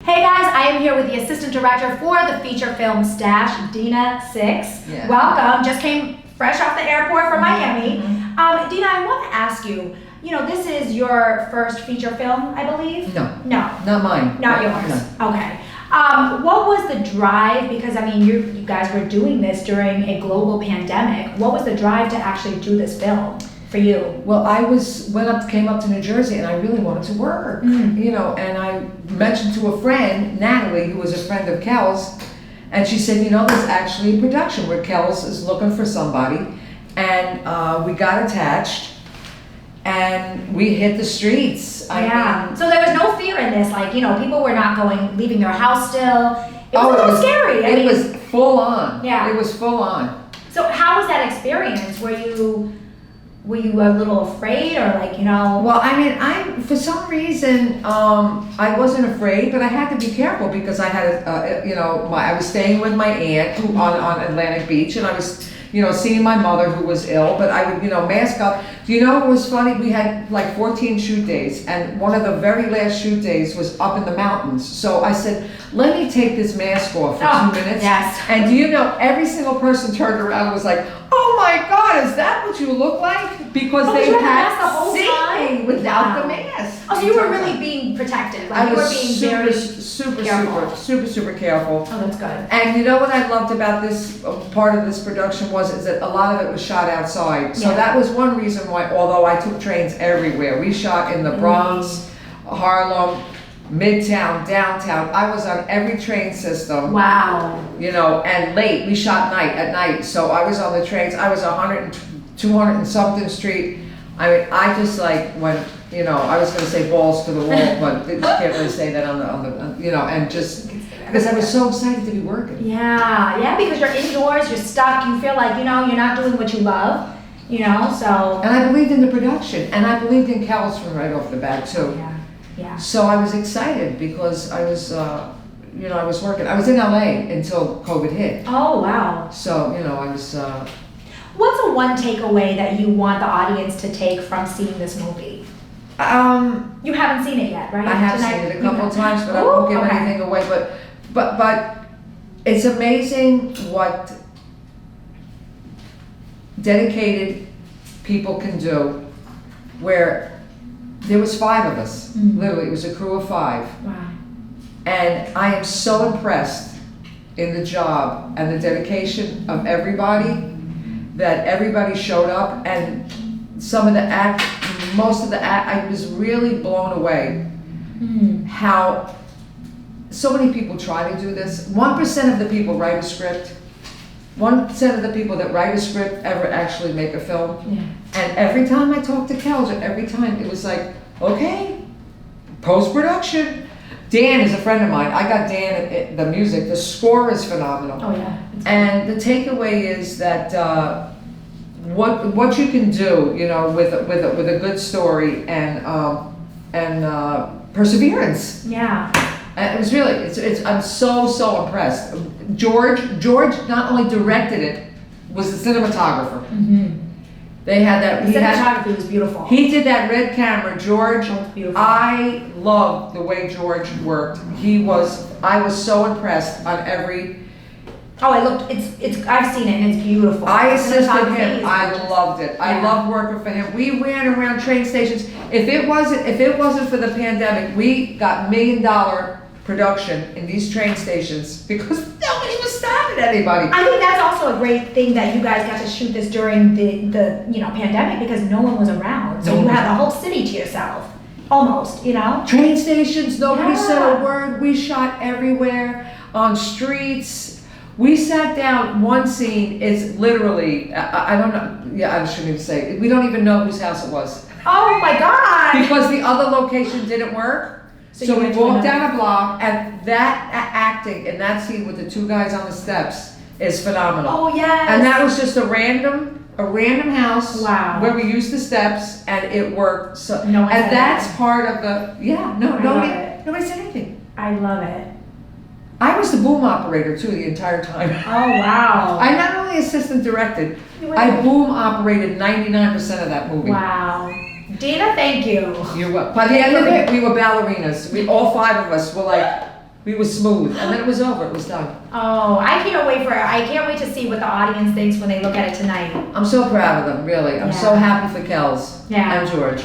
Hey guys, I am here with the assistant director for the feature film Stash, Dina Six. Yeah. Welcome. Just came fresh off the airport from Miami. Mm-hmm. Dina, I want to ask you. You know, this is your first feature film, I believe. No, No, not mine. not yours. No. Okay. What was the drive? Because I mean, you guys were doing this during a global pandemic. What was the drive to actually do this film for you? Well, came up to New Jersey, and I really wanted to work. You know, and I mentioned to a friend, Natalie, who was a friend of Kelz, and she said, you know, there's actually a production where Kelz is looking for somebody, and we got attached. And we hit the streets. So there was no fear in this, like, you know, people were not leaving their house still. It was a little scary. It was full on. Yeah. It was full on. So how was that experience? Were you a little afraid, or like, you know? Well, I mean, for some reason, I wasn't afraid, but I had to be careful because I had, I was staying with my aunt on Atlantic Beach, and I was, seeing my mother who was ill, but I would, mask up. You know, it was funny, we had like 14 shoot days, and one of the very last shoot days was up in the mountains. So I said, let me take this mask off for 2 minutes. Yes. And do you know, every single person turned around and was like, oh my God, is that what you look like? Because they had seen me without the mask. Oh, so you were really being protective. Like, I you were was being super careful. Oh, that's good. And you know what I loved about this part of this production is that a lot of it was shot outside. So that was one reason why, although I took trains everywhere, we shot in the Bronx, Harlem, Midtown, downtown. I was on every train system. Wow. And late. We shot at night. So I was on the trains. I was 200 and something street. I mean, I just like when, I was going to say balls to the wall, but you can't really say that on the and just because I was so excited to be working. Yeah, because you're indoors, you're stuck, you feel like, you're not doing what you love, so. And I believed in the production, and I believed in Kelz from right off the bat too. Yeah. So I was excited because I was, I was working. I was in LA until COVID hit. Oh, wow. So, I was. What's the one takeaway that you want the audience to take from seeing this movie? You haven't seen it yet, right? I have seen it a couple of times, but I won't give anything away. But it's amazing what dedicated people can do. Where there was 5 of us, literally, it was a crew of 5. Wow. And I am so impressed in the job and the dedication of everybody, that everybody showed up, and most of the act, I was really blown away how so many people try to do this. 1% of the people write a script. 1% of the people that write a script ever actually make a film. Yeah. And every time I talked to Kelz, every time it was like, okay, post-production. Dan is a friend of mine. I got Dan the music. The score is phenomenal. Oh yeah. And the takeaway is that what you can do, with a good story and perseverance. Yeah. And it was really, I'm so impressed. George not only directed it, was the cinematographer. They had that. The cinematography was beautiful. He did that red camera, George. Oh, beautiful. I loved the way George worked. I was so impressed on every. Oh, I've seen it and it's beautiful. I assisted him. I loved it. I loved working for him. We ran around train stations. If it wasn't for the pandemic, we got $1 million production in these train stations because nobody was stopping anybody. I think that's also a great thing that you guys got to shoot this during the pandemic, because no one was around. So you had the whole city to yourself. Almost, Train stations, nobody said a word. We shot everywhere, on streets. We sat down, one scene is literally, I don't know, I shouldn't even say it. We don't even know whose house it was. Oh my God! Because the other location didn't work. So we walked down a block, and that acting in that scene with the 2 guys on the steps is phenomenal. Oh yes! And that was just a random house. Wow. Where we used the steps, and it worked. So, no one and that's anything. part of the, nobody said anything. I love it. I was the boom operator too the entire time. Oh wow. I not only assistant directed, I boom operated 99% of that movie. Wow. Dina, thank you. You're welcome. By the end of it, we were ballerinas. All 5 of us were like, we were smooth, and then it was over. It was done. Oh, I can't wait to see what the audience thinks when they look at it tonight. I'm so proud of them, really. I'm so Yeah. happy for Kelz Yeah. and George.